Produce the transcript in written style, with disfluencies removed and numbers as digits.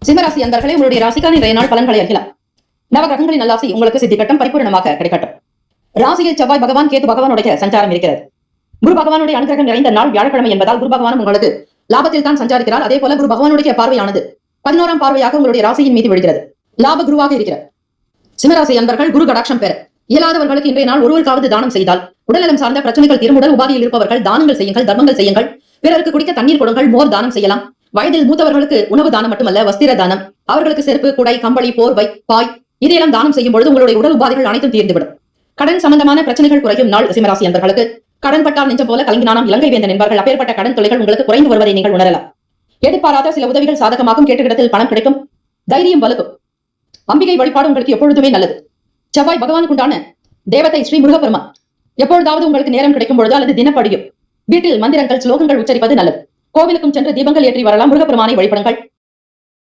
சிம்மராசி அன்பர்களே, உங்களுடைய ராசிக்கான இன்றைய நாள் பலன்களை அறியலாம். நவகிரகங்களின் நல்லாசி உங்களுக்கு சித்திக்கட்டும், பரிபூர்ணமாக கிடைக்கட்டும். ராசியில் செவ்வாய் பகவான், கேது பகவானுடைய சஞ்சாரம் இருக்கிறது. குரு பகவானுடைய அனுகிரகம் நிறைந்த நாள் வியாழக்கிழமை என்பதால் குரு பகவான் உங்களுக்கு லாபத்தில் தான் சஞ்சாரிக்கிறார். அதே போல குரு பகவானுடைய பார்வையானது 11ஆம் பார்வையாக உங்களுடைய ராசியின் மீது விழுகிறது. லாப குருவாக இருக்கிறார். சிம்மராசி அன்பர்கள் குரு கடாட்சம் பெற இயலாதவர்களுக்கு இன்றைய நாள் ஒருவருக்காவது தானம் செய்தால் உடல்நலம் சார்ந்த பிரச்சனைகள் தீரும். உடல் உபாதியில் இருப்பவர்கள் தானங்கள் செய்யுங்கள், தர்மங்கள் செய்யுங்கள். பிறருக்கு குடிக்க தண்ணீர் கொடுங்கள், மோர் தானம் செய்யலாம். வயதில் மூத்தவர்களுக்கு உணவு தானம் மட்டுமல்ல, வஸ்திர தானம், அவர்களுக்கு செருப்பு, குடை, கம்பளி, போர்வை, பாய் இதையெல்லாம் தானம் செய்யும் பொழுது உங்களுடைய உடல் உபாதைகள் அனைத்தும் தீர்ந்துவிடும். கடன் சம்பந்தமான பிரச்சனைகள் குறையும் நாள் சிம்மராசி அன்பர்களுக்கு. கடன் பட்டால் நெஞ்சம் போல கலங்கினானாம் இலங்கை வேந்தன் என்பார்கள். அப்பேற்பட்ட கடன் தொல்லைகள் உங்களுக்கு குறைந்து வருவதை நீங்கள் உணரலாம். எதிர்பாராத சில உதவிகள் சாதகமாகும். கேட்டுக்கிடத்தில் பணம் கிடைக்கும். தைரியம் வலுக்கும். அம்பிகை வழிபாடு உங்களுக்கு எப்பொழுதுமே நல்லது. செவ்வாய் பகவானுக்கு உண்டான தேவதை ஸ்ரீ முருகப்பெருமான் எப்பொழுதாவது உங்களுக்கு நேரம் கிடைக்கும் பொழுது அல்லது தினப்படியும் வீட்டில் மந்திரங்கள், ஸ்லோகங்கள் உச்சரிப்பது நல்லது. கோவிலுக்கும் சென்று தீபங்கள் ஏற்றி வரலாம். முருகப்பெருமானை வழிபடுங்கள்.